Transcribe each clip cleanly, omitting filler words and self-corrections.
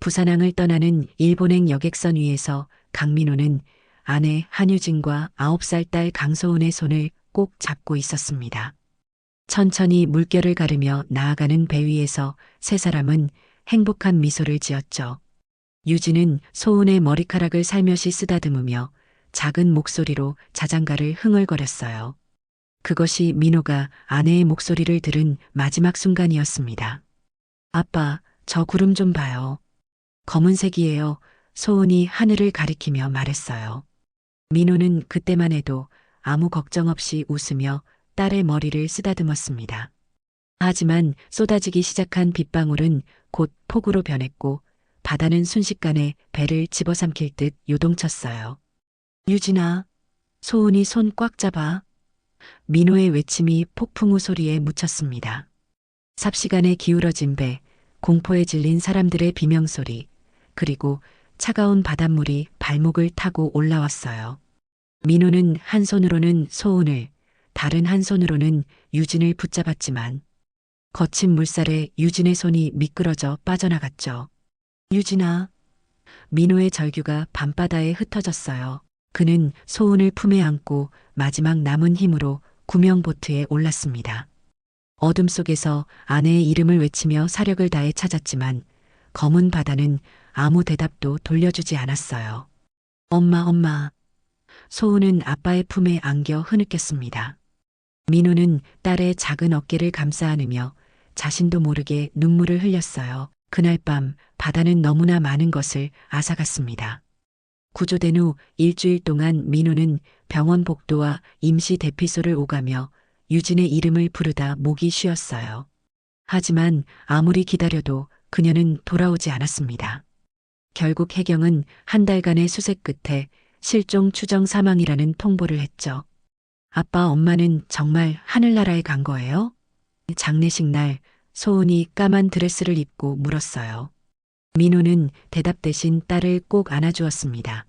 부산항을 떠나는 일본행 여객선 위에서 강민호는 아내 한유진과 9살 딸 강소은의 손을 꼭 잡고 있었습니다. 천천히 물결을 가르며 나아가는 배 위에서 세 사람은 행복한 미소를 지었죠. 유진은 소은의 머리카락을 살며시 쓰다듬으며 작은 목소리로 자장가를 흥얼거렸어요. 그것이 민호가 아내의 목소리를 들은 마지막 순간이었습니다. 아빠, 저 구름 좀 봐요. 검은색이에요. 소은이 하늘을 가리키며 말했어요. 민호는 그때만 해도 아무 걱정 없이 웃으며 딸의 머리를 쓰다듬었습니다. 하지만 쏟아지기 시작한 빗방울은 곧 폭우로 변했고 바다는 순식간에 배를 집어삼킬 듯 요동쳤어요. 유진아, 소은이 손 꽉 잡아. 민호의 외침이 폭풍우 소리에 묻혔습니다. 삽시간에 기울어진 배, 공포에 질린 사람들의 비명소리, 그리고 차가운 바닷물이 발목을 타고 올라왔어요. 민호는 한 손으로는 소은을, 다른 한 손으로는 유진을 붙잡았지만 거친 물살에 유진의 손이 미끄러져 빠져나갔죠. 유진아. 민호의 절규가 밤바다에 흩어졌어요. 그는 소은을 품에 안고 마지막 남은 힘으로 구명보트에 올랐습니다. 어둠 속에서 아내의 이름을 외치며 사력을 다해 찾았지만 검은 바다는 아무 대답도 돌려주지 않았어요. 엄마, 엄마. 소은은 아빠의 품에 안겨 흐느꼈습니다. 민호는 딸의 작은 어깨를 감싸 안으며 자신도 모르게 눈물을 흘렸어요. 그날 밤 바다는 너무나 많은 것을 앗아갔습니다. 구조된 후 일주일 동안 민호는 병원 복도와 임시 대피소를 오가며 유진의 이름을 부르다 목이 쉬었어요. 하지만 아무리 기다려도 그녀는 돌아오지 않았습니다. 결국 해경은 한 달간의 수색 끝에 실종 추정 사망이라는 통보를 했죠. 아빠, 엄마는 정말 하늘나라에 간 거예요? 장례식 날 소은이 까만 드레스를 입고 물었어요. 민호는 대답 대신 딸을 꼭 안아주었습니다.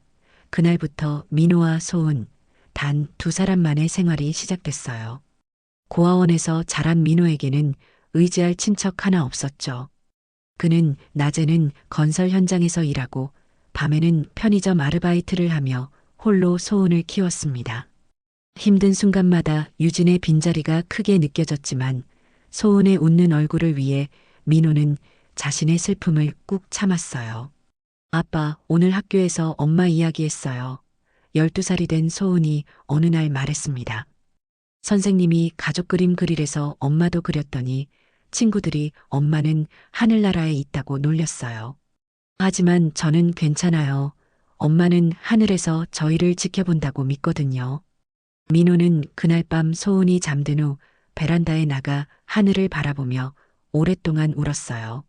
그날부터 민호와 소은, 단 두 사람만의 생활이 시작됐어요. 고아원에서 자란 민호에게는 의지할 친척 하나 없었죠. 그는 낮에는 건설 현장에서 일하고 밤에는 편의점 아르바이트를 하며 홀로 소은을 키웠습니다. 힘든 순간마다 유진의 빈자리가 크게 느껴졌지만 소은의 웃는 얼굴을 위해 민호는 자신의 슬픔을 꾹 참았어요. 아빠, 오늘 학교에서 엄마 이야기했어요. 12살이 된 소은이 어느 날 말했습니다. 선생님이 가족 그림 그리래서 엄마도 그렸더니 친구들이 엄마는 하늘나라에 있다고 놀렸어요. 하지만 저는 괜찮아요. 엄마는 하늘에서 저희를 지켜본다고 믿거든요. 민호는 그날 밤 소은이 잠든 후 베란다에 나가 하늘을 바라보며 오랫동안 울었어요.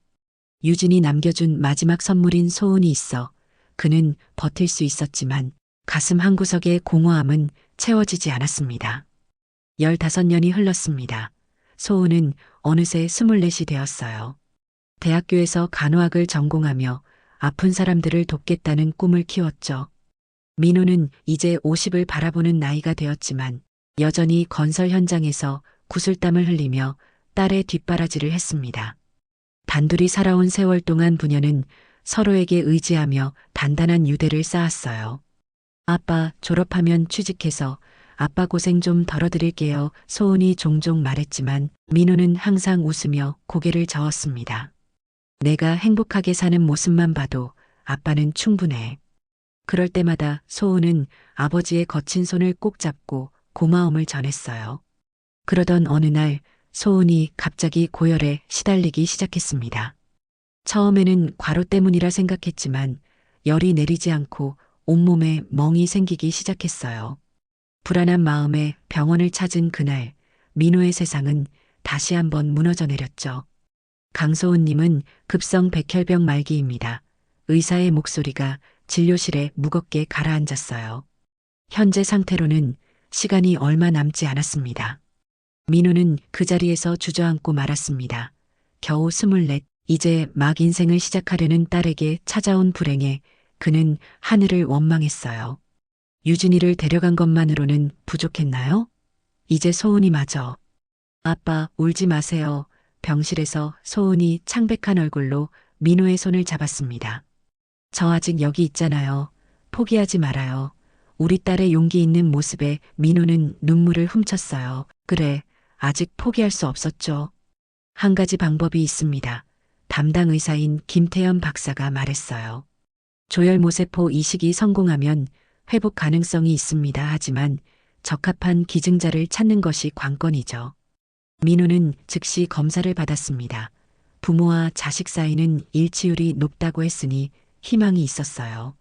유진이 남겨준 마지막 선물인 소은이 있어 그는 버틸 수 있었지만 가슴 한구석의 공허함은 채워지지 않았습니다. 15년이 흘렀습니다. 소은은 어느새 24이 되었어요. 대학교에서 간호학을 전공하며 아픈 사람들을 돕겠다는 꿈을 키웠죠. 민호는 이제 50을 바라보는 나이가 되었지만 여전히 건설 현장에서 구슬땀을 흘리며 딸의 뒷바라지를 했습니다. 단둘이 살아온 세월 동안 부녀는 서로에게 의지하며 단단한 유대를 쌓았어요. 아빠, 졸업하면 취직해서 아빠 고생 좀 덜어드릴게요. 소은이 종종 말했지만 민호는 항상 웃으며 고개를 저었습니다. 내가 행복하게 사는 모습만 봐도 아빠는 충분해. 그럴 때마다 소은은 아버지의 거친 손을 꼭 잡고 고마움을 전했어요. 그러던 어느 날 소은이 갑자기 고열에 시달리기 시작했습니다. 처음에는 과로 때문이라 생각했지만 열이 내리지 않고 온몸에 멍이 생기기 시작했어요. 불안한 마음에 병원을 찾은 그날 민호의 세상은 다시 한번 무너져 내렸죠. 강소은님은 급성 백혈병 말기입니다. 의사의 목소리가 진료실에 무겁게 가라앉았어요. 현재 상태로는 시간이 얼마 남지 않았습니다. 민호는 그 자리에서 주저앉고 말았습니다. 겨우 24, 이제 막 인생을 시작하려는 딸에게 찾아온 불행에 그는 하늘을 원망했어요. 유진이를 데려간 것만으로는 부족했나요? 이제 소은이 마저. 아빠, 울지 마세요. 병실에서 소은이 창백한 얼굴로 민호의 손을 잡았습니다. 저 아직 여기 있잖아요. 포기하지 말아요. 우리 딸의 용기 있는 모습에 민호는 눈물을 훔쳤어요. 그래, 아직 포기할 수 없었죠. 한 가지 방법이 있습니다. 담당 의사인 김태현 박사가 말했어요. 조혈모세포 이식이 성공하면 회복 가능성이 있습니다. 하지만 적합한 기증자를 찾는 것이 관건이죠. 민호는 즉시 검사를 받았습니다. 부모와 자식 사이는 일치율이 높다고 했으니 희망이 있었어요.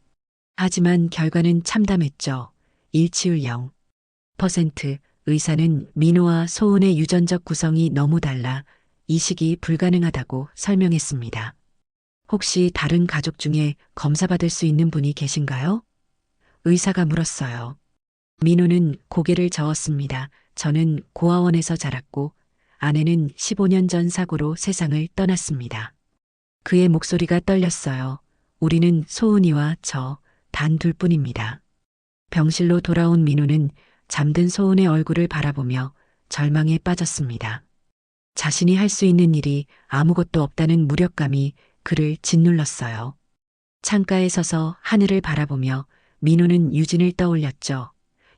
하지만 결과는 참담했죠. 일치율 0%. 의사는 민호와 소은의 유전적 구성이 너무 달라 이식이 불가능하다고 설명했습니다. 혹시 다른 가족 중에 검사받을 수 있는 분이 계신가요? 의사가 물었어요. 민호는 고개를 저었습니다. 저는 고아원에서 자랐고 아내는 15년 전 사고로 세상을 떠났습니다. 그의 목소리가 떨렸어요. 우리는 소은이와 저 단 둘뿐입니다. 병실로 돌아온 민호는 잠든 소은의 얼굴을 바라보며 절망에 빠졌습니다. 자신이 할 수 있는 일이 아무것도 없다는 무력감이 그를 짓눌렀어요. 창가에 서서 하늘을 바라보며 민호는 유진을 떠올렸죠.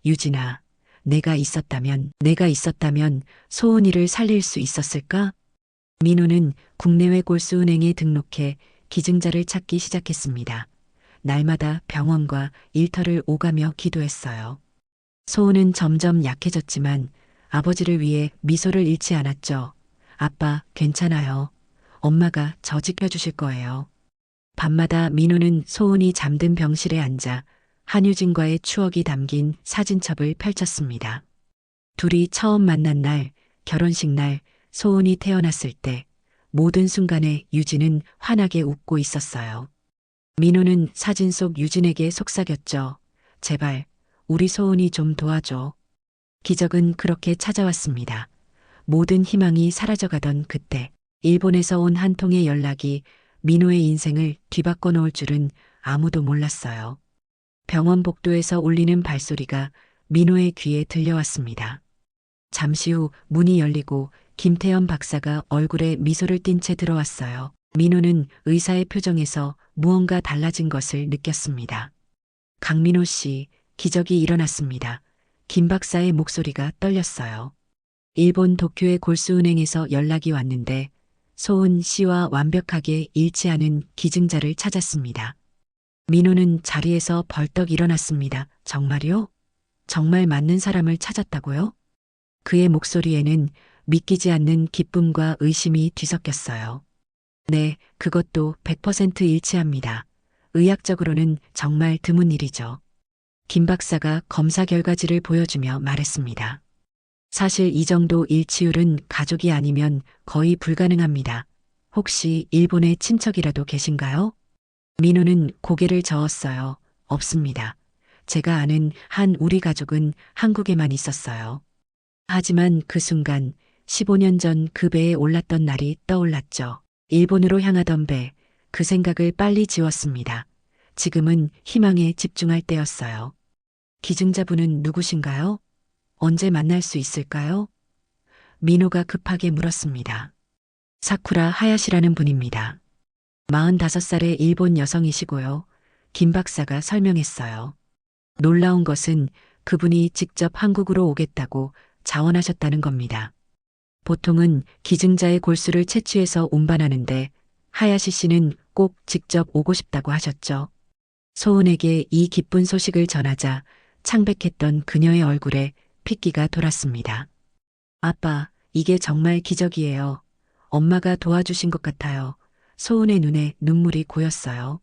유진아, 내가 있었다면 소은이를 살릴 수 있었을까? 민호는 국내외 골수은행에 등록해 기증자를 찾기 시작했습니다. 날마다 병원과 일터를 오가며 기도했어요. 소은은 점점 약해졌지만 아버지를 위해 미소를 잃지 않았죠. 아빠, 괜찮아요. 엄마가 저 지켜주실 거예요. 밤마다 민호는 소은이 잠든 병실에 앉아 한유진과의 추억이 담긴 사진첩을 펼쳤습니다. 둘이 처음 만난 날, 결혼식 날, 소은이 태어났을 때 모든 순간에 유진은 환하게 웃고 있었어요. 민호는 사진 속 유진에게 속삭였죠. 제발 우리 소은이 좀 도와줘. 기적은 그렇게 찾아왔습니다. 모든 희망이 사라져가던 그때 일본에서 온 한 통의 연락이 민호의 인생을 뒤바꿔 놓을 줄은 아무도 몰랐어요. 병원 복도에서 울리는 발소리가 민호의 귀에 들려왔습니다. 잠시 후 문이 열리고 김태현 박사가 얼굴에 미소를 띤 채 들어왔어요. 민호는 의사의 표정에서 무언가 달라진 것을 느꼈습니다. 강민호 씨, 기적이 일어났습니다. 김 박사의 목소리가 떨렸어요. 일본 도쿄의 골수은행에서 연락이 왔는데 소은 씨와 완벽하게 일치하는 기증자를 찾았습니다. 민호는 자리에서 벌떡 일어났습니다. 정말요? 정말 맞는 사람을 찾았다고요? 그의 목소리에는 믿기지 않는 기쁨과 의심이 뒤섞였어요. 네, 그것도 100% 일치합니다. 의학적으로는 정말 드문 일이죠. 김 박사가 검사 결과지를 보여주며 말했습니다. 사실 이 정도 일치율은 가족이 아니면 거의 불가능합니다. 혹시 일본에 친척이라도 계신가요? 민호는 고개를 저었어요. 없습니다. 제가 아는 한 우리 가족은 한국에만 있었어요. 하지만 그 순간 15년 전 그 배에 올랐던 날이 떠올랐죠. 일본으로 향하던 배, 그 생각을 빨리 지웠습니다. 지금은 희망에 집중할 때였어요. 기증자분은 누구신가요? 언제 만날 수 있을까요? 민호가 급하게 물었습니다. 사쿠라 하야시라는 분입니다. 45살의 일본 여성이시고요. 김 박사가 설명했어요. 놀라운 것은 그분이 직접 한국으로 오겠다고 자원하셨다는 겁니다. 보통은 기증자의 골수를 채취해서 운반하는데 하야시 씨는 꼭 직접 오고 싶다고 하셨죠. 소은에게 이 기쁜 소식을 전하자 창백했던 그녀의 얼굴에 핏기가 돌았습니다. 아빠, 이게 정말 기적이에요. 엄마가 도와주신 것 같아요. 소은의 눈에 눈물이 고였어요.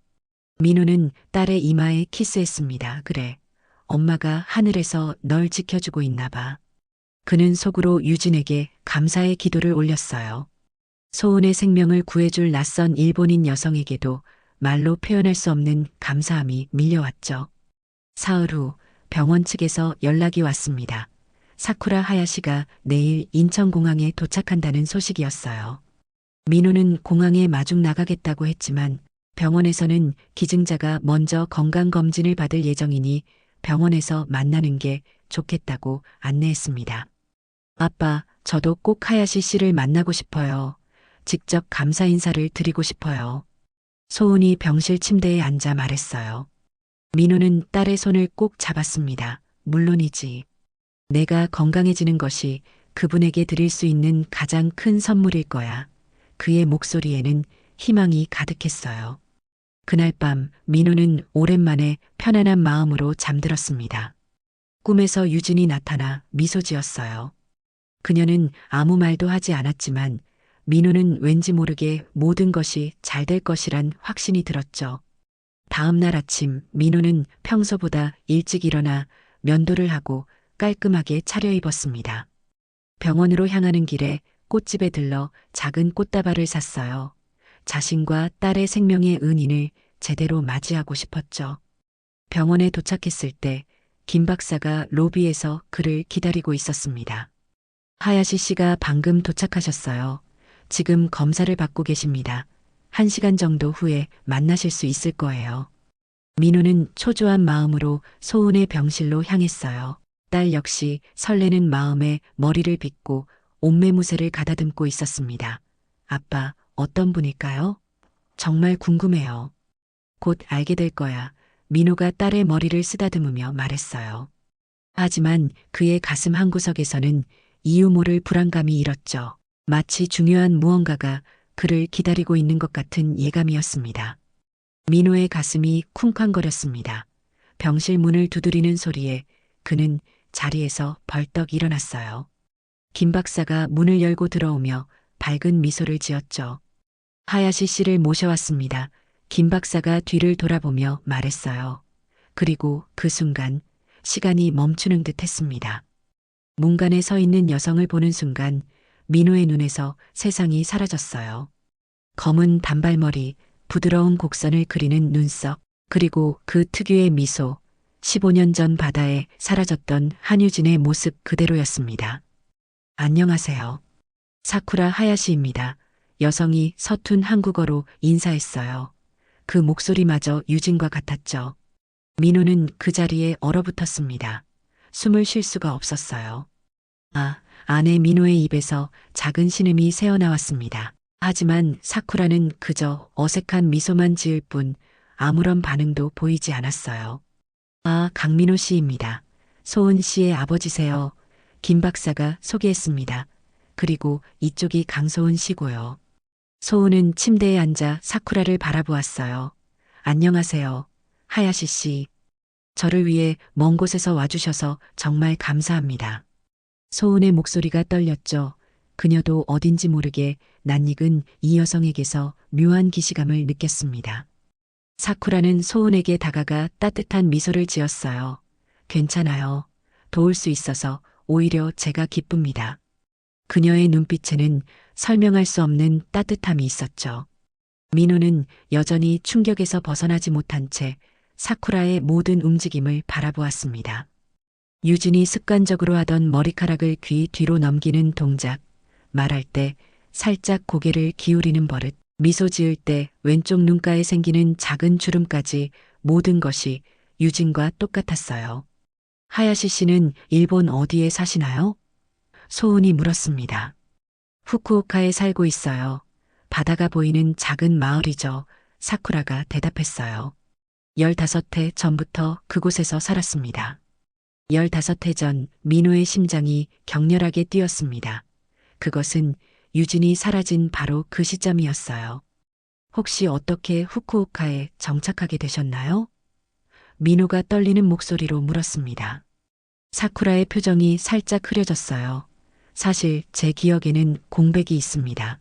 민호는 딸의 이마에 키스했습니다. 그래, 엄마가 하늘에서 널 지켜주고 있나 봐. 그는 속으로 유진에게 감사의 기도를 올렸어요. 소은의 생명을 구해줄 낯선 일본인 여성에게도 말로 표현할 수 없는 감사함이 밀려왔죠. 사흘 후 병원 측에서 연락이 왔습니다. 사쿠라 하야시가 내일 인천공항에 도착한다는 소식이었어요. 민호는 공항에 마중 나가겠다고 했지만 병원에서는 기증자가 먼저 건강검진을 받을 예정이니 병원에서 만나는 게 좋겠다고 안내했습니다. 아빠, 저도 꼭 하야시 씨를 만나고 싶어요. 직접 감사 인사를 드리고 싶어요. 소은이 병실 침대에 앉아 말했어요. 민호는 딸의 손을 꼭 잡았습니다. 물론이지. 내가 건강해지는 것이 그분에게 드릴 수 있는 가장 큰 선물일 거야. 그의 목소리에는 희망이 가득했어요. 그날 밤 민호는 오랜만에 편안한 마음으로 잠들었습니다. 꿈에서 유진이 나타나 미소 지었어요. 그녀는 아무 말도 하지 않았지만 민호는 왠지 모르게 모든 것이 잘 될 것이란 확신이 들었죠. 다음 날 아침 민호는 평소보다 일찍 일어나 면도를 하고 깔끔하게 차려입었습니다. 병원으로 향하는 길에 꽃집에 들러 작은 꽃다발을 샀어요. 자신과 딸의 생명의 은인을 제대로 맞이하고 싶었죠. 병원에 도착했을 때 김 박사가 로비에서 그를 기다리고 있었습니다. 하야시 씨가 방금 도착하셨어요. 지금 검사를 받고 계십니다. 1시간 정도 후에 만나실 수 있을 거예요. 민호는 초조한 마음으로 소은의 병실로 향했어요. 딸 역시 설레는 마음에 머리를 빗고 옷매무새를 가다듬고 있었습니다. 아빠, 어떤 분일까요? 정말 궁금해요. 곧 알게 될 거야. 민호가 딸의 머리를 쓰다듬으며 말했어요. 하지만 그의 가슴 한구석에서는 이유 모를 불안감이 일었죠. 마치 중요한 무언가가 그를 기다리고 있는 것 같은 예감이었습니다. 민호의 가슴이 쿵쾅거렸습니다. 병실 문을 두드리는 소리에 그는 자리에서 벌떡 일어났어요. 김 박사가 문을 열고 들어오며 밝은 미소를 지었죠. 하야시 씨를 모셔왔습니다. 김 박사가 뒤를 돌아보며 말했어요. 그리고 그 순간 시간이 멈추는 듯 했습니다. 문간에 서 있는 여성을 보는 순간 민호의 눈에서 세상이 사라졌어요. 검은 단발머리, 부드러운 곡선을 그리는 눈썹, 그리고 그 특유의 미소, 15년 전 바다에 사라졌던 한유진의 모습 그대로였습니다. 안녕하세요. 사쿠라 하야시입니다. 여성이 서툰 한국어로 인사했어요. 그 목소리마저 유진과 같았죠. 민호는 그 자리에 얼어붙었습니다. 숨을 쉴 수가 없었어요. 아, 아내 민호의 입에서 작은 신음이 새어나왔습니다. 하지만 사쿠라는 그저 어색한 미소만 지을 뿐 아무런 반응도 보이지 않았어요. 아, 강민호 씨입니다. 소은 씨의 아버지세요. 김 박사가 소개했습니다. 그리고 이쪽이 강소은 씨고요. 소은은 침대에 앉아 사쿠라를 바라보았어요. 안녕하세요. 하야시 씨. 저를 위해 먼 곳에서 와주셔서 정말 감사합니다. 소은의 목소리가 떨렸죠. 그녀도 어딘지 모르게 낯익은 이 여성에게서 묘한 기시감을 느꼈습니다. 사쿠라는 소은에게 다가가 따뜻한 미소를 지었어요. 괜찮아요. 도울 수 있어서 오히려 제가 기쁩니다. 그녀의 눈빛에는 설명할 수 없는 따뜻함이 있었죠. 민호는 여전히 충격에서 벗어나지 못한 채 사쿠라의 모든 움직임을 바라보았습니다. 유진이 습관적으로 하던 머리카락을 귀 뒤로 넘기는 동작, 말할 때 살짝 고개를 기울이는 버릇, 미소 지을 때 왼쪽 눈가에 생기는 작은 주름까지 모든 것이 유진과 똑같았어요. 하야시 씨는 일본 어디에 사시나요? 소은이 물었습니다. 후쿠오카에 살고 있어요. 바다가 보이는 작은 마을이죠. 사쿠라가 대답했어요. 15해 전부터 그곳에서 살았습니다. 15해 전 민호의 심장이 격렬하게 뛰었습니다. 그것은 유진이 사라진 바로 그 시점이었어요. 혹시 어떻게 후쿠오카에 정착하게 되셨나요? 민호가 떨리는 목소리로 물었습니다. 사쿠라의 표정이 살짝 흐려졌어요. 사실 제 기억에는 공백이 있습니다.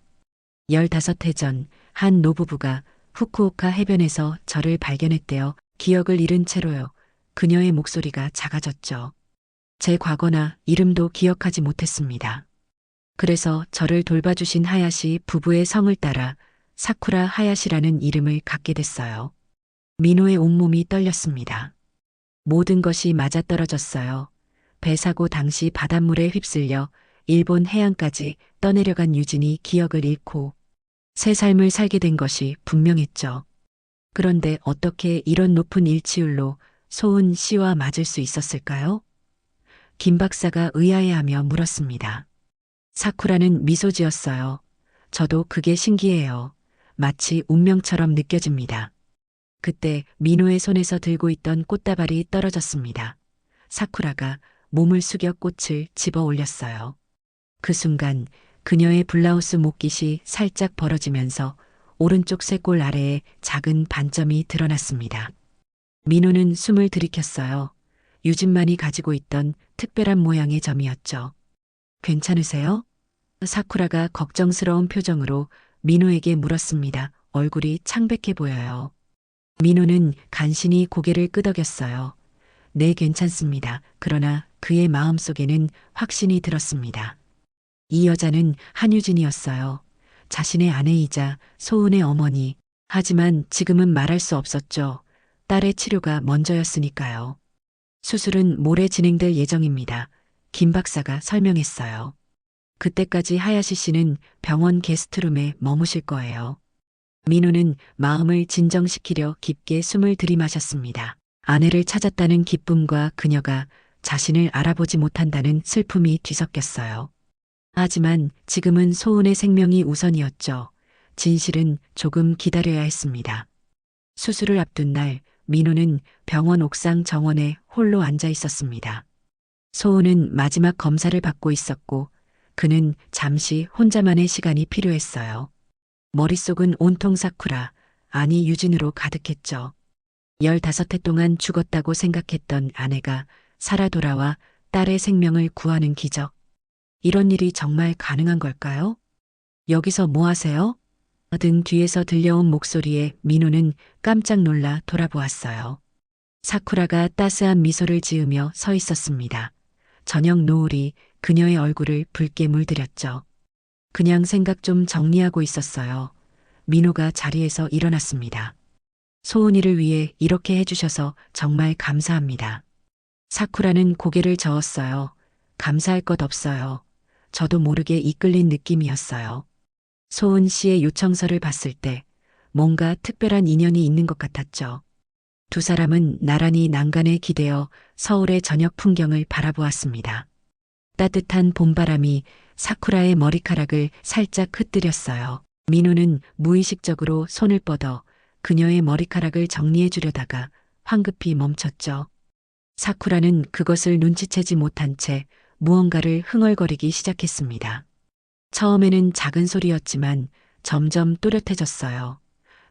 15해 전 한 노부부가 후쿠오카 해변에서 저를 발견했대요. 기억을 잃은 채로요. 그녀의 목소리가 작아졌죠. 제 과거나 이름도 기억하지 못했습니다. 그래서 저를 돌봐주신 하야시 부부의 성을 따라 사쿠라 하야시라는 이름을 갖게 됐어요. 민호의 온몸이 떨렸습니다. 모든 것이 맞아떨어졌어요. 배 사고 당시 바닷물에 휩쓸려 일본 해안까지 떠내려간 유진이 기억을 잃고 새 삶을 살게 된 것이 분명했죠. 그런데 어떻게 이런 높은 일치율로 소은 씨와 맞을 수 있었을까요? 김 박사가 의아해하며 물었습니다. 사쿠라는 미소 지었어요. 저도 그게 신기해요. 마치 운명처럼 느껴집니다. 그때 민호의 손에서 들고 있던 꽃다발이 떨어졌습니다. 사쿠라가 몸을 숙여 꽃을 집어 올렸어요. 그 순간 그녀의 블라우스 목깃이 살짝 벌어지면서 오른쪽 쇄골 아래에 작은 반점이 드러났습니다. 민호는 숨을 들이켰어요. 유진만이 가지고 있던 특별한 모양의 점이었죠. 괜찮으세요? 사쿠라가 걱정스러운 표정으로 민호에게 물었습니다. 얼굴이 창백해 보여요. 민호는 간신히 고개를 끄덕였어요. 네, 괜찮습니다. 그러나 그의 마음속에는 확신이 들었습니다. 이 여자는 한유진이었어요. 자신의 아내이자 소은의 어머니. 하지만 지금은 말할 수 없었죠. 딸의 치료가 먼저였으니까요. 수술은 모레 진행될 예정입니다. 김 박사가 설명했어요. 그때까지 하야시 씨는 병원 게스트룸에 머무실 거예요. 민호는 마음을 진정시키려 깊게 숨을 들이마셨습니다. 아내를 찾았다는 기쁨과 그녀가 자신을 알아보지 못한다는 슬픔이 뒤섞였어요. 하지만 지금은 소은의 생명이 우선이었죠. 진실은 조금 기다려야 했습니다. 수술을 앞둔 날 민호는 병원 옥상 정원에 홀로 앉아 있었습니다. 소은은 마지막 검사를 받고 있었고 그는 잠시 혼자만의 시간이 필요했어요. 머릿속은 온통 사쿠라, 아니 유진으로 가득했죠. 15해 동안 죽었다고 생각했던 아내가 살아 돌아와 딸의 생명을 구하는 기적. 이런 일이 정말 가능한 걸까요? 여기서 뭐 하세요? 등 뒤에서 들려온 목소리에 민호는 깜짝 놀라 돌아보았어요. 사쿠라가 따스한 미소를 지으며 서 있었습니다. 저녁 노을이 그녀의 얼굴을 붉게 물들였죠. 그냥 생각 좀 정리하고 있었어요. 민호가 자리에서 일어났습니다. 소은이를 위해 이렇게 해주셔서 정말 감사합니다. 사쿠라는 고개를 저었어요. 감사할 것 없어요. 저도 모르게 이끌린 느낌이었어요. 소은 씨의 요청서를 봤을 때 뭔가 특별한 인연이 있는 것 같았죠. 두 사람은 나란히 난간에 기대어 서울의 저녁 풍경을 바라보았습니다. 따뜻한 봄바람이 사쿠라의 머리카락을 살짝 흩뜨렸어요. 민호는 무의식적으로 손을 뻗어 그녀의 머리카락을 정리해 주려다가 황급히 멈췄죠. 사쿠라는 그것을 눈치채지 못한 채 무언가를 흥얼거리기 시작했습니다. 처음에는 작은 소리였지만 점점 또렷해졌어요.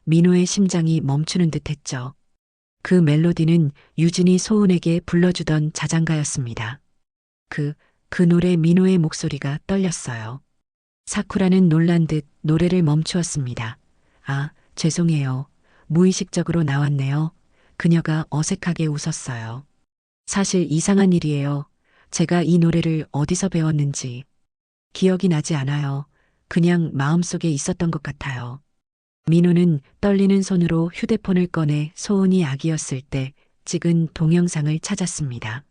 민호의 심장이 멈추는 듯했죠. 그 멜로디는 유진이 소은에게 불러주던 자장가였습니다. 그 노래 민호의 목소리가 떨렸어요. 사쿠라는 놀란 듯 노래를 멈추었습니다. 아, 죄송해요. 무의식적으로 나왔네요. 그녀가 어색하게 웃었어요. 사실 이상한 일이에요. 제가 이 노래를 어디서 배웠는지 기억이 나지 않아요. 그냥 마음속에 있었던 것 같아요. 민호는 떨리는 손으로 휴대폰을 꺼내 소은이 아기였을 때 찍은 동영상을 찾았습니다.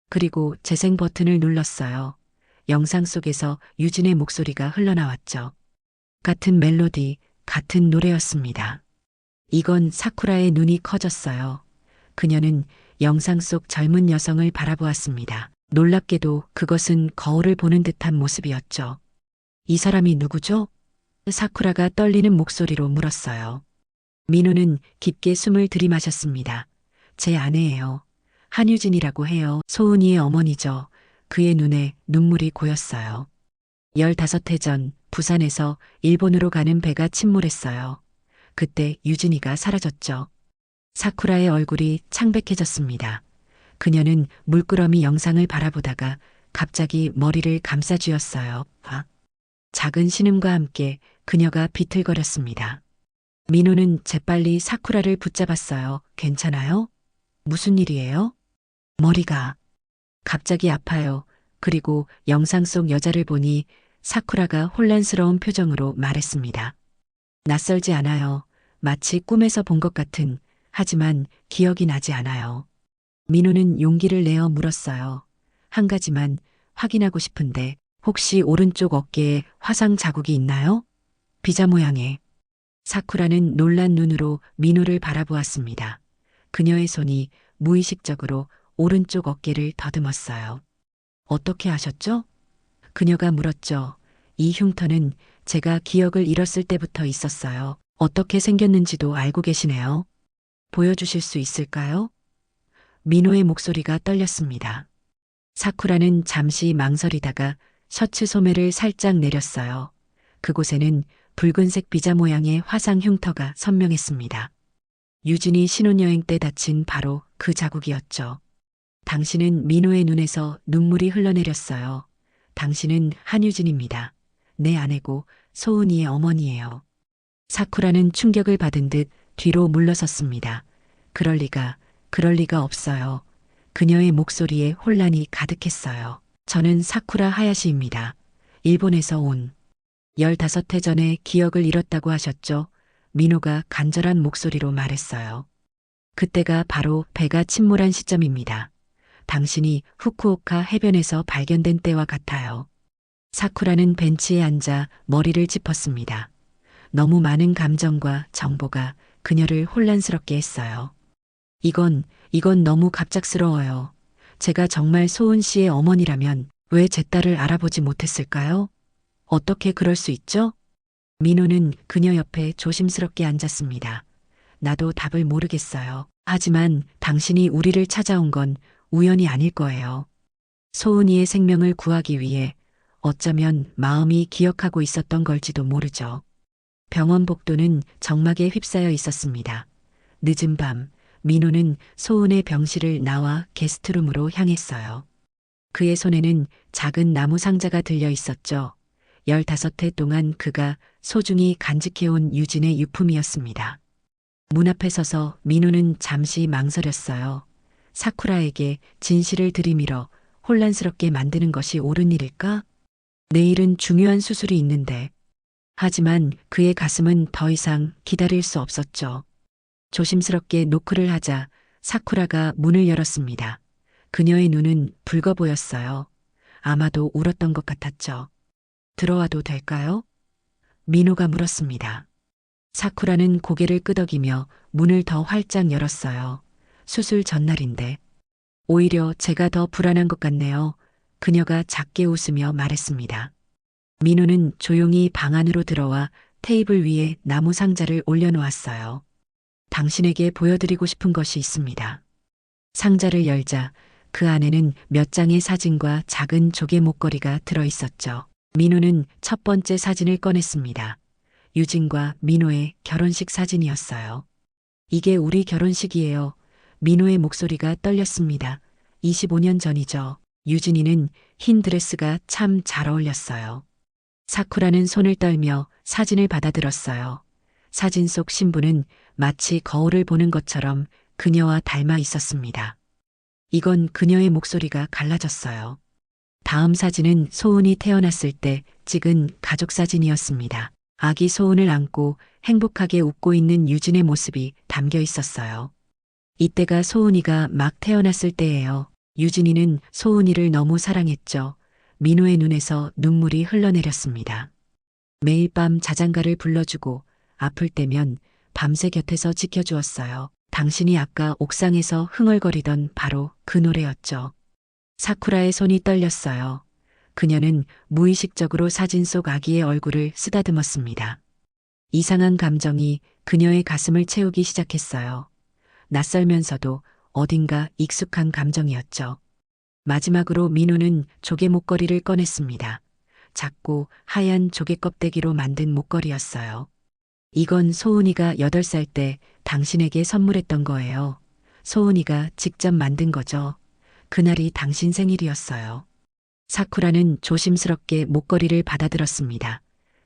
그리고 재생 버튼을 눌렀어요. 영상 속에서 유진의 목소리가 흘러나왔죠. 같은 멜로디, 같은 노래였습니다. 이건 사쿠라의 눈이 커졌어요. 그녀는 영상 속 젊은 여성을 바라보았습니다. 놀랍게도 그것은 거울을 보는 듯한 모습이었죠. 이 사람이 누구죠? 사쿠라가 떨리는 목소리로 물었어요. 민호는 깊게 숨을 들이마셨습니다. 제 아내예요. 한유진이라고 해요. 소은이의 어머니죠. 그의 눈에 눈물이 고였어요. 15해 전 부산에서 일본으로 가는 배가 침몰했어요. 그때 유진이가 사라졌죠. 사쿠라의 얼굴이 창백해졌습니다. 그녀는 물끄러미 영상을 바라보다가 갑자기 머리를 감싸쥐었어요. 작은 신음과 함께 그녀가 비틀거렸습니다. 민호는 재빨리 사쿠라를 붙잡았어요. 괜찮아요? 무슨 일이에요? 머리가 갑자기 아파요. 그리고 영상 속 여자를 보니 사쿠라가 혼란스러운 표정으로 말했습니다. 낯설지 않아요. 마치 꿈에서 본 것 같은, 하지만 기억이 나지 않아요. 민호는 용기를 내어 물었어요. 한 가지만 확인하고 싶은데 혹시 오른쪽 어깨에 화상 자국이 있나요? 비자 모양의. 사쿠라는 놀란 눈으로 민호를 바라보았습니다. 그녀의 손이 무의식적으로 오른쪽 어깨를 더듬었어요. 어떻게 아셨죠? 그녀가 물었죠. 이 흉터는 제가 기억을 잃었을 때부터 있었어요. 어떻게 생겼는지도 알고 계시네요. 보여주실 수 있을까요? 민호의 목소리가 떨렸습니다. 사쿠라는 잠시 망설이다가 셔츠 소매를 살짝 내렸어요. 그곳에는 붉은색 비자 모양의 화상 흉터가 선명했습니다. 유진이 신혼여행 때 다친 바로 그 자국이었죠. 당신은 민호의 눈에서 눈물이 흘러내렸어요. 당신은 한유진입니다. 내 아내고 소은이의 어머니예요. 사쿠라는 충격을 받은 듯 뒤로 물러섰습니다. 그럴 리가 없어요. 그녀의 목소리에 혼란이 가득했어요. 저는 사쿠라 하야시입니다. 일본에서 온 15해 전에 기억을 잃었다고 하셨죠? 민호가 간절한 목소리로 말했어요. 그때가 바로 배가 침몰한 시점입니다. 당신이 후쿠오카 해변에서 발견된 때와 같아요. 사쿠라는 벤치에 앉아 머리를 짚었습니다. 너무 많은 감정과 정보가 그녀를 혼란스럽게 했어요. 이건 너무 갑작스러워요. 제가 정말 소은 씨의 어머니라면 왜 제 딸을 알아보지 못했을까요? 어떻게 그럴 수 있죠? 민호는 그녀 옆에 조심스럽게 앉았습니다. 나도 답을 모르겠어요. 하지만 당신이 우리를 찾아온 건 우연이 아닐 거예요. 소은이의 생명을 구하기 위해 어쩌면 마음이 기억하고 있었던 걸지도 모르죠. 병원 복도는 정막에 휩싸여 있었습니다. 늦은 밤, 민호는 소은의 병실을 나와 게스트룸으로 향했어요. 그의 손에는 작은 나무 상자가 들려 있었죠. 15해 동안 그가 소중히 간직해온 유진의 유품이었습니다. 문 앞에 서서 민호는 잠시 망설였어요. 사쿠라에게 진실을 들이밀어 혼란스럽게 만드는 것이 옳은 일일까? 내일은 중요한 수술이 있는데. 하지만 그의 가슴은 더 이상 기다릴 수 없었죠. 조심스럽게 노크를 하자 사쿠라가 문을 열었습니다. 그녀의 눈은 붉어 보였어요. 아마도 울었던 것 같았죠. 들어와도 될까요? 민호가 물었습니다. 사쿠라는 고개를 끄덕이며 문을 더 활짝 열었어요. 수술 전날인데. 오히려 제가 더 불안한 것 같네요. 그녀가 작게 웃으며 말했습니다. 민호는 조용히 방 안으로 들어와 테이블 위에 나무 상자를 올려놓았어요. 당신에게 보여드리고 싶은 것이 있습니다. 상자를 열자 그 안에는 몇 장의 사진과 작은 조개 목걸이가 들어 있었죠. 민호는 첫 번째 사진을 꺼냈습니다. 유진과 민호의 결혼식 사진이었어요. 이게 우리 결혼식이에요. 민호의 목소리가 떨렸습니다. 25년 전이죠. 유진이는 흰 드레스가 참 잘 어울렸어요. 사쿠라는 손을 떨며 사진을 받아들었어요. 사진 속 신부는 마치 거울을 보는 것처럼 그녀와 닮아 있었습니다. 이건 그녀의 목소리가 갈라졌어요. 다음 사진은 소은이 태어났을 때 찍은 가족 사진이었습니다. 아기 소은을 안고 행복하게 웃고 있는 유진의 모습이 담겨 있었어요. 이때가 소은이가 막 태어났을 때예요. 유진이는 소은이를 너무 사랑했죠. 민호의 눈에서 눈물이 흘러내렸습니다. 매일 밤 자장가를 불러주고 아플 때면 밤새 곁에서 지켜주었어요. 당신이 아까 옥상에서 흥얼거리던 바로 그 노래였죠. 사쿠라의 손이 떨렸어요. 그녀는 무의식적으로 사진 속 아기의 얼굴을 쓰다듬었습니다. 이상한 감정이 그녀의 가슴을 채우기 시작했어요. 낯설면서도 어딘가 익숙한 감정이었죠. 마지막으로 민호는 조개 목걸이를 꺼냈습니다. 작고 하얀 조개 껍데기로 만든 목걸이였어요. 이건 소은이가 8살 때 당신에게 선물했던 거예요. 소은이가 직접 만든 거죠. 그날이 당신 생일이었어요. 사쿠라는 조심스럽게 목걸이를 받아들었습니다.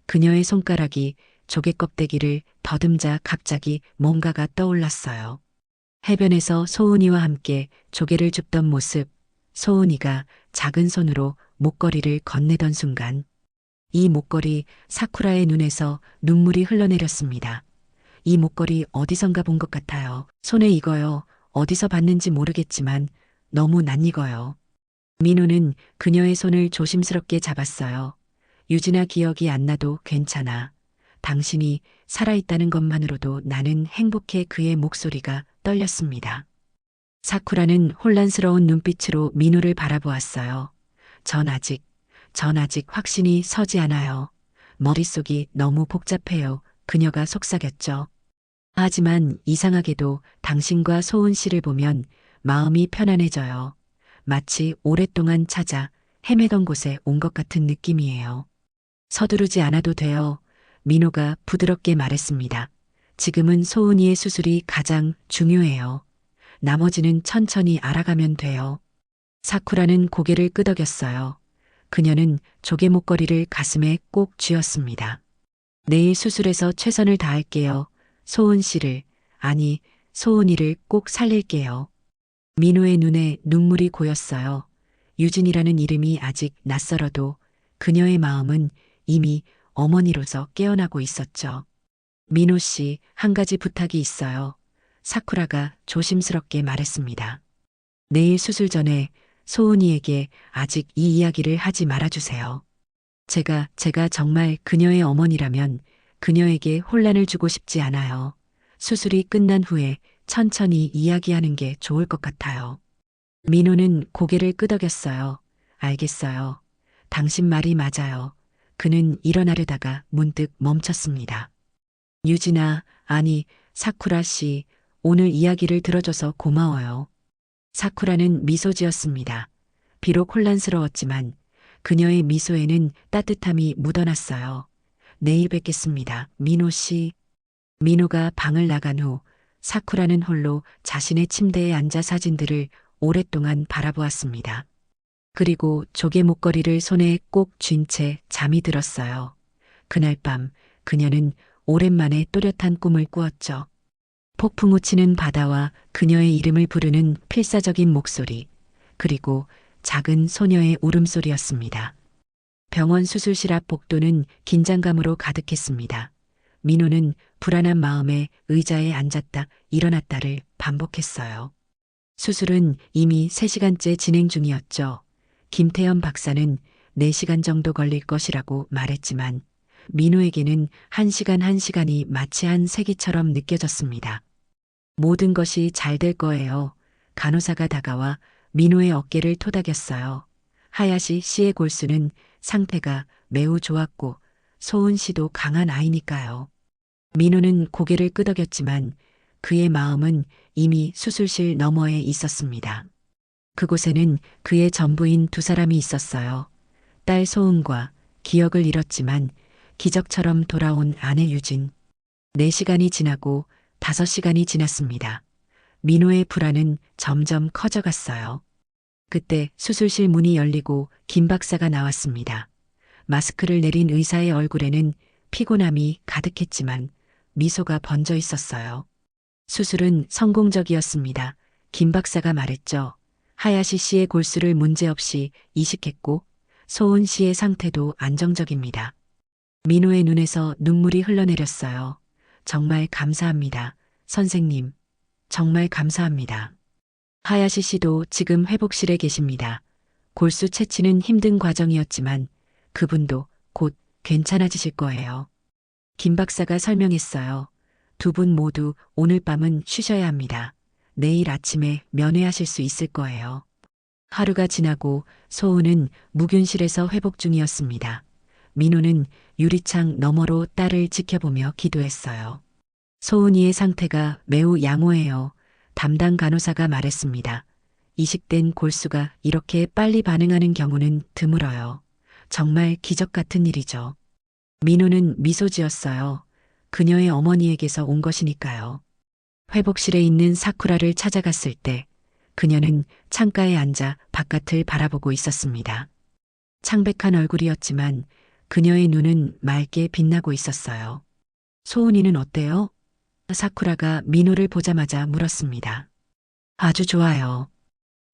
그녀의 손가락이 조개 껍데기를 더듬자 갑자기 뭔가가 떠올랐어요. 해변에서 소은이와 함께 조개를 줍던 모습, 소은이가 작은 손으로 목걸이를 건네던 순간, 이 목걸이 사쿠라의 눈에서 눈물이 흘러내렸습니다. 이 목걸이 어디선가 본 것 같아요. 손에 익어요. 어디서 봤는지 모르겠지만 너무 낯익어요. 민호는 그녀의 손을 조심스럽게 잡았어요. 유진아 기억이 안 나도 괜찮아. 당신이 살아있다는 것만으로도 나는 행복해. 그의 목소리가 떨렸습니다. 사쿠라는 혼란스러운 눈빛으로 민호를 바라보았어요. 전 아직 확신이 서지 않아요. 머릿속이 너무 복잡해요. 그녀가 속삭였죠. 하지만 이상하게도 당신과 소은 씨를 보면 마음이 편안해져요. 마치 오랫동안 찾아 헤매던 곳에 온 것 같은 느낌이에요. 서두르지 않아도 돼요. 민호가 부드럽게 말했습니다. 지금은 소은이의 수술이 가장 중요해요. 나머지는 천천히 알아가면 돼요. 사쿠라는 고개를 끄덕였어요. 그녀는 조개 목걸이를 가슴에 꼭 쥐었습니다. 내일 수술해서 최선을 다할게요. 소은 씨를, 아니, 소은이를 꼭 살릴게요. 민호의 눈에 눈물이 고였어요. 유진이라는 이름이 아직 낯설어도 그녀의 마음은 이미 어머니로서 깨어나고 있었죠. 민호 씨, 한 가지 부탁이 있어요. 사쿠라가 조심스럽게 말했습니다. 내일 수술 전에 소은이에게 아직 이 이야기를 하지 말아주세요. 제가 정말 그녀의 어머니라면 그녀에게 혼란을 주고 싶지 않아요. 수술이 끝난 후에 천천히 이야기하는 게 좋을 것 같아요. 민호는 고개를 끄덕였어요. 알겠어요. 당신 말이 맞아요. 그는 일어나려다가 문득 멈췄습니다. 유진아, 아니, 사쿠라 씨, 오늘 이야기를 들어줘서 고마워요. 사쿠라는 미소 지었습니다. 비록 혼란스러웠지만 그녀의 미소에는 따뜻함이 묻어났어요. 내일 뵙겠습니다. 민호 씨. 민호가 방을 나간 후 사쿠라는 홀로 자신의 침대에 앉아 사진들을 오랫동안 바라보았습니다. 그리고 조개 목걸이를 손에 꼭 쥔 채 잠이 들었어요. 그날 밤 그녀는 오랜만에 또렷한 꿈을 꾸었죠. 폭풍 우치는 바다와 그녀의 이름을 부르는 필사적인 목소리, 그리고 작은 소녀의 울음소리였습니다. 병원 수술실 앞 복도는 긴장감으로 가득했습니다. 민호는 불안한 마음에 의자에 앉았다 일어났다를 반복했어요. 수술은 이미 3시간째 진행 중이었죠. 김태현 박사는 4시간 정도 걸릴 것이라고 말했지만 민호에게는 1시간 1시간이 마치 한 세기처럼 느껴졌습니다. 모든 것이 잘 될 거예요. 간호사가 다가와 민호의 어깨를 토닥였어요. 하야시 씨의 골수는 상태가 매우 좋았고 소은 씨도 강한 아이니까요. 민호는 고개를 끄덕였지만 그의 마음은 이미 수술실 너머에 있었습니다. 그곳에는 그의 전부인 2사람이 있었어요. 딸 소은과 기억을 잃었지만 기적처럼 돌아온 아내 유진. 4시간이 지나고 5시간이 지났습니다. 민호의 불안은 점점 커져갔어요. 그때 수술실 문이 열리고 김 박사가 나왔습니다. 마스크를 내린 의사의 얼굴에는 피곤함이 가득했지만 미소가 번져 있었어요. 수술은 성공적이었습니다. 김 박사가 말했죠. 하야시 씨의 골수를 문제없이 이식했고 소은 씨의 상태도 안정적입니다. 민호의 눈에서 눈물이 흘러내렸어요. 정말 감사합니다. 선생님, 정말 감사합니다. 하야시 씨도 지금 회복실에 계십니다. 골수 채취는 힘든 과정이었지만 그분도 곧 괜찮아지실 거예요. 김 박사가 설명했어요. 2분 모두 오늘 밤은 쉬셔야 합니다. 내일 아침에 면회하실 수 있을 거예요. 하루가 지나고 소은은 무균실에서 회복 중이었습니다. 민호는 유리창 너머로 딸을 지켜보며 기도했어요. 소은이의 상태가 매우 양호해요. 담당 간호사가 말했습니다. 이식된 골수가 이렇게 빨리 반응하는 경우는 드물어요. 정말 기적 같은 일이죠. 민호는 미소 지었어요. 그녀의 어머니에게서 온 것이니까요. 회복실에 있는 사쿠라를 찾아갔을 때 그녀는 창가에 앉아 바깥을 바라보고 있었습니다. 창백한 얼굴이었지만 그녀의 눈은 맑게 빛나고 있었어요. 소은이는 어때요? 사쿠라가 민호를 보자마자 물었습니다. 아주 좋아요.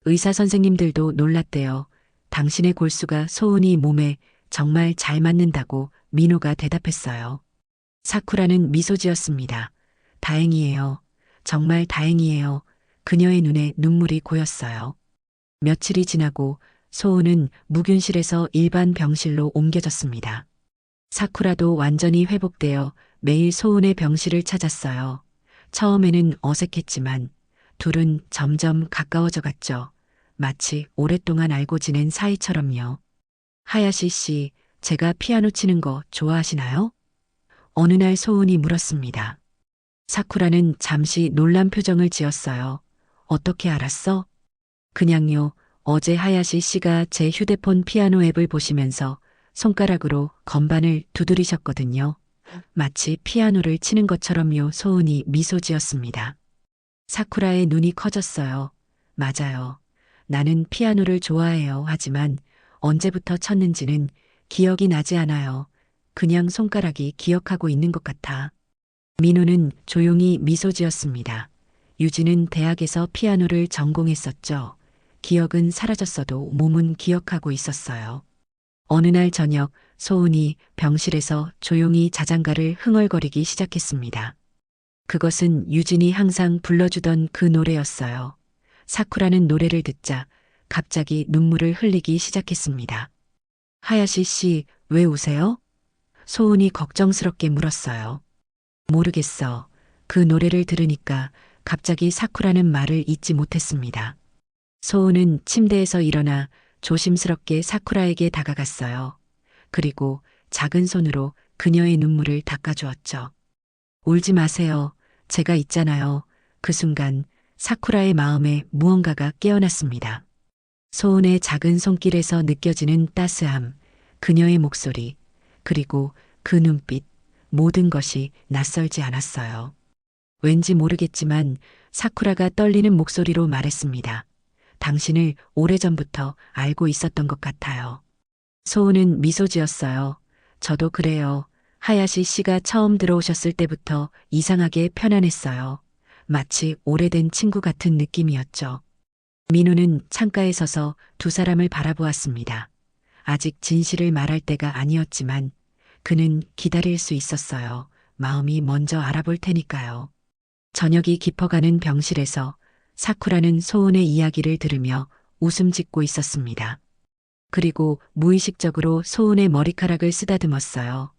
의사 선생님들도 놀랐대요. 당신의 골수가 소은이 몸에 정말 잘 맞는다고 민호가 대답했어요. 사쿠라는 미소 지었습니다. 다행이에요. 정말 다행이에요. 그녀의 눈에 눈물이 고였어요. 며칠이 지나고 소은은 무균실에서 일반 병실로 옮겨졌습니다. 사쿠라도 완전히 회복되어 매일 소은의 병실을 찾았어요. 처음에는 어색했지만 둘은 점점 가까워져 갔죠. 마치 오랫동안 알고 지낸 사이처럼요. 하야시 씨, 제가 피아노 치는 거 좋아하시나요? 어느 날 소은이 물었습니다. 사쿠라는 잠시 놀란 표정을 지었어요. 어떻게 알았어? 그냥요. 어제 하야시 씨가 제 휴대폰 피아노 앱을 보시면서 손가락으로 건반을 두드리셨거든요. 마치 피아노를 치는 것처럼요. 소은이 미소 지었습니다. 사쿠라의 눈이 커졌어요. 맞아요. 나는 피아노를 좋아해요. 하지만 언제부터 쳤는지는 기억이 나지 않아요. 그냥 손가락이 기억하고 있는 것 같아. 민호는 조용히 미소 지었습니다. 유진은 대학에서 피아노를 전공했었죠. 기억은 사라졌어도 몸은 기억하고 있었어요. 어느 날 저녁 소은이 병실에서 조용히 자장가를 흥얼거리기 시작했습니다. 그것은 유진이 항상 불러주던 그 노래였어요. 사쿠라는 노래를 듣자 갑자기 눈물을 흘리기 시작했습니다. 하야시 씨, 왜 우세요? 소은이 걱정스럽게 물었어요. 모르겠어. 그 노래를 들으니까 갑자기 사쿠라는 말을 잊지 못했습니다. 소은은 침대에서 일어나 조심스럽게 사쿠라에게 다가갔어요. 그리고 작은 손으로 그녀의 눈물을 닦아주었죠. 울지 마세요. 제가 있잖아요. 그 순간 사쿠라의 마음에 무언가가 깨어났습니다. 소은의 작은 손길에서 느껴지는 따스함, 그녀의 목소리, 그리고 그 눈빛, 모든 것이 낯설지 않았어요. 왠지 모르겠지만 사쿠라가 떨리는 목소리로 말했습니다. 당신을 오래전부터 알고 있었던 것 같아요. 소은은 미소 지었어요. 저도 그래요. 하야시 씨가 처음 들어오셨을 때부터 이상하게 편안했어요. 마치 오래된 친구 같은 느낌이었죠. 민호는 창가에 서서 두 사람을 바라보았습니다. 아직 진실을 말할 때가 아니었지만 그는 기다릴 수 있었어요. 마음이 먼저 알아볼 테니까요. 저녁이 깊어가는 병실에서 사쿠라는 소은의 이야기를 들으며 웃음 짓고 있었습니다. 그리고 무의식적으로 소은의 머리카락을 쓰다듬었어요.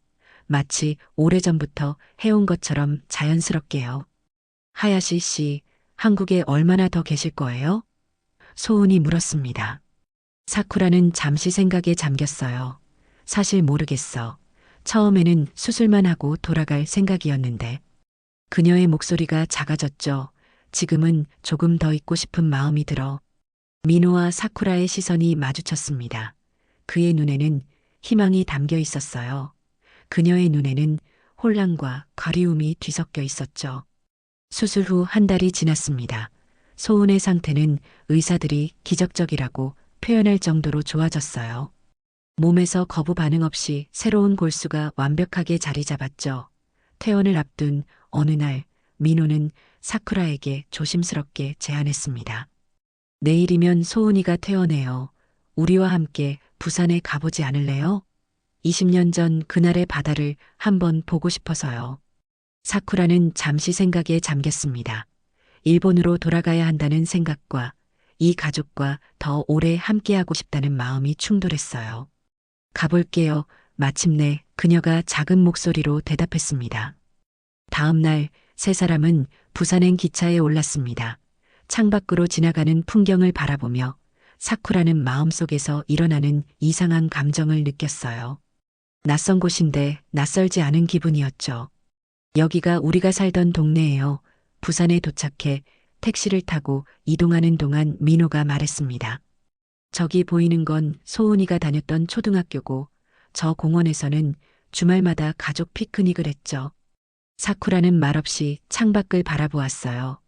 마치 오래전부터 해온 것처럼 자연스럽게요. 하야시 씨, 한국에 얼마나 더 계실 거예요? 소은이 물었습니다. 사쿠라는 잠시 생각에 잠겼어요. 사실 모르겠어. 처음에는 수술만 하고 돌아갈 생각이었는데. 그녀의 목소리가 작아졌죠. 지금은 조금 더 있고 싶은 마음이 들어. 민호와 사쿠라의 시선이 마주쳤습니다. 그의 눈에는 희망이 담겨 있었어요. 그녀의 눈에는 혼란과 그리움이 뒤섞여 있었죠. 수술 후 한 달이 지났습니다. 소은의 상태는 의사들이 기적적이라고 표현할 정도로 좋아졌어요. 몸에서 거부 반응 없이 새로운 골수가 완벽하게 자리 잡았죠. 퇴원을 앞둔 어느 날 민호는 사쿠라에게 조심스럽게 제안했습니다. 내일이면 소은이가 퇴원해요. 우리와 함께 부산에 가보지 않을래요? 20년 전 그날의 바다를 한번 보고 싶어서요. 사쿠라는 잠시 생각에 잠겼습니다. 일본으로 돌아가야 한다는 생각과 이 가족과 더 오래 함께하고 싶다는 마음이 충돌했어요. 가볼게요. 마침내 그녀가 작은 목소리로 대답했습니다. 다음 날 세 사람은 부산행 기차에 올랐습니다. 창밖으로 지나가는 풍경을 바라보며 사쿠라는 마음속에서 일어나는 이상한 감정을 느꼈어요. 낯선 곳인데 낯설지 않은 기분이었죠. 여기가 우리가 살던 동네예요. 부산에 도착해 택시를 타고 이동하는 동안 민호가 말했습니다. 저기 보이는 건 소은이가 다녔던 초등학교고 저 공원에서는 주말마다 가족 피크닉을 했죠. 사쿠라는 말없이 창밖을 바라보았어요.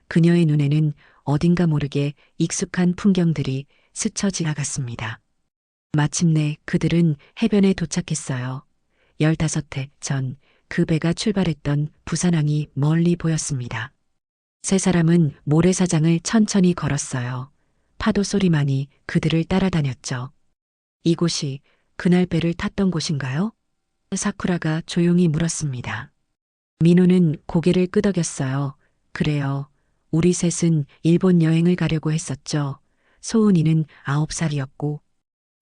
그녀의 눈에는 어딘가 모르게 익숙한 풍경들이 스쳐 지나갔습니다. 마침내 그들은 해변에 도착했어요. 15해 전 그 배가 출발했던 부산항이 멀리 보였습니다. 세 사람은 모래사장을 천천히 걸었어요. 파도 소리만이 그들을 따라다녔죠. 이곳이 그날 배를 탔던 곳인가요? 사쿠라가 조용히 물었습니다. 민호는 고개를 끄덕였어요. 그래요. 우리 셋은 일본 여행을 가려고 했었죠. 소은이는 9살이었고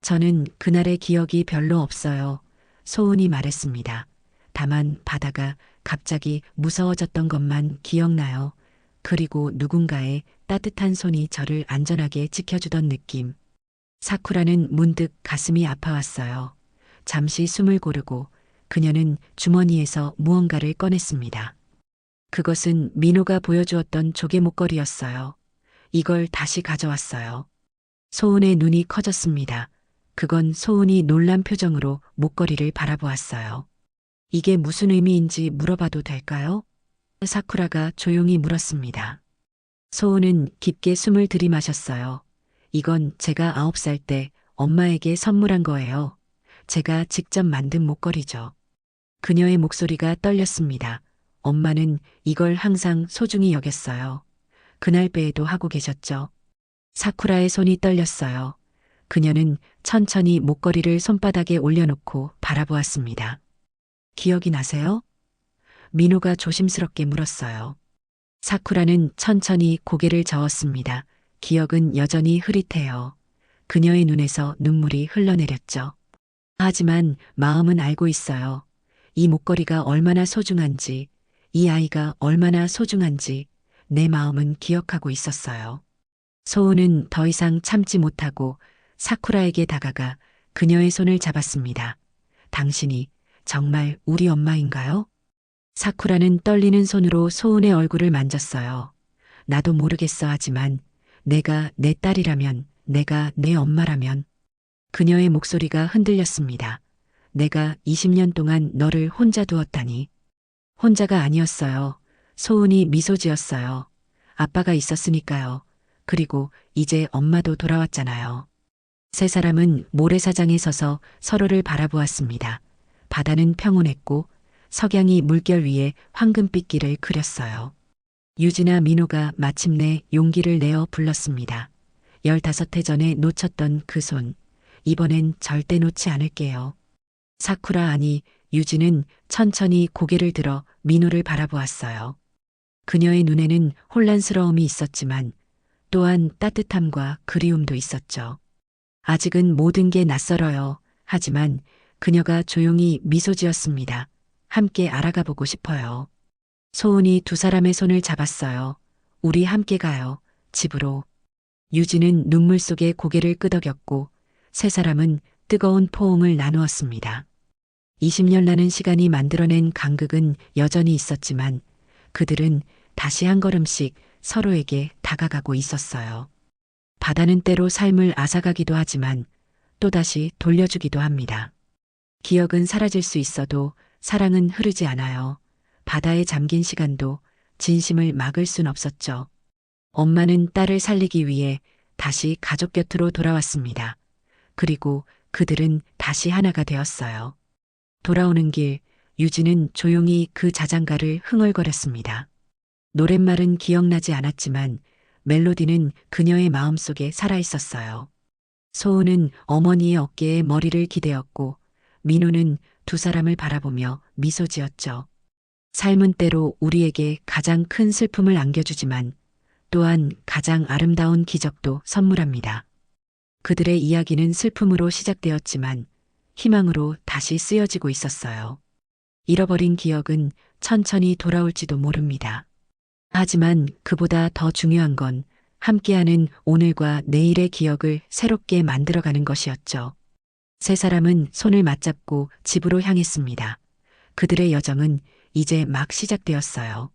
저는 그날의 기억이 별로 없어요. 소은이 말했습니다. 다만 바다가 갑자기 무서워졌던 것만 기억나요. 그리고 누군가의 따뜻한 손이 저를 안전하게 지켜주던 느낌. 사쿠라는 문득 가슴이 아파왔어요. 잠시 숨을 고르고 그녀는 주머니에서 무언가를 꺼냈습니다. 그것은 민호가 보여주었던 조개 목걸이였어요. 이걸 다시 가져왔어요. 소은의 눈이 커졌습니다. 그건 소은이 놀란 표정으로 목걸이를 바라보았어요. 이게 무슨 의미인지 물어봐도 될까요? 사쿠라가 조용히 물었습니다. 소은은 깊게 숨을 들이마셨어요. 이건 제가 9살 때 엄마에게 선물한 거예요. 제가 직접 만든 목걸이죠. 그녀의 목소리가 떨렸습니다. 엄마는 이걸 항상 소중히 여겼어요. 그날 배에도 하고 계셨죠. 사쿠라의 손이 떨렸어요. 그녀는 천천히 목걸이를 손바닥에 올려놓고 바라보았습니다. 기억이 나세요? 민호가 조심스럽게 물었어요. 사쿠라는 천천히 고개를 저었습니다. 기억은 여전히 흐릿해요. 그녀의 눈에서 눈물이 흘러내렸죠. 하지만 마음은 알고 있어요. 이 목걸이가 얼마나 소중한지, 이 아이가 얼마나 소중한지 내 마음은 기억하고 있었어요. 소은은 더 이상 참지 못하고 사쿠라에게 다가가 그녀의 손을 잡았습니다. 당신이 정말 우리 엄마인가요? 사쿠라는 떨리는 손으로 소은의 얼굴을 만졌어요. 나도 모르겠어 하지만 내가 내 딸이라면, 내가 내 엄마라면. 그녀의 목소리가 흔들렸습니다. 내가 20년 동안 너를 혼자 두었다니. 혼자가 아니었어요. 소은이 미소 지었어요. 아빠가 있었으니까요. 그리고 이제 엄마도 돌아왔잖아요. 세 사람은 모래사장에 서서 서로를 바라보았습니다. 바다는 평온했고 석양이 물결 위에 황금빛 길을 그렸어요. 유진아 민호가 마침내 용기를 내어 불렀습니다. 15해 전에 놓쳤던 그 손, 이번엔 절대 놓지 않을게요. 사쿠라 아니 유진은 천천히 고개를 들어 민호를 바라보았어요. 그녀의 눈에는 혼란스러움이 있었지만 또한 따뜻함과 그리움도 있었죠. 아직은 모든 게 낯설어요. 하지만 그녀가 조용히 미소 지었습니다. 함께 알아가 보고 싶어요. 소은이 두 사람의 손을 잡았어요. 우리 함께 가요. 집으로. 유진은 눈물 속에 고개를 끄덕였고 세 사람은 뜨거운 포옹을 나누었습니다. 20년이라는 시간이 만들어낸 간극은 여전히 있었지만 그들은 다시 한 걸음씩 서로에게 다가가고 있었어요. 바다는 때로 삶을 앗아가기도 하지만 또다시 돌려주기도 합니다. 기억은 사라질 수 있어도 사랑은 흐르지 않아요. 바다에 잠긴 시간도 진심을 막을 순 없었죠. 엄마는 딸을 살리기 위해 다시 가족 곁으로 돌아왔습니다. 그리고 그들은 다시 하나가 되었어요. 돌아오는 길, 유진은 조용히 그 자장가를 흥얼거렸습니다. 노랫말은 기억나지 않았지만 멜로디는 그녀의 마음속에 살아있었어요. 소은은 어머니의 어깨에 머리를 기대었고 민호는 두 사람을 바라보며 미소 지었죠. 삶은 때로 우리에게 가장 큰 슬픔을 안겨주지만 또한 가장 아름다운 기적도 선물합니다. 그들의 이야기는 슬픔으로 시작되었지만 희망으로 다시 쓰여지고 있었어요. 잃어버린 기억은 천천히 돌아올지도 모릅니다. 하지만 그보다 더 중요한 건 함께하는 오늘과 내일의 기억을 새롭게 만들어가는 것이었죠. 세 사람은 손을 맞잡고 집으로 향했습니다. 그들의 여정은 이제 막 시작되었어요.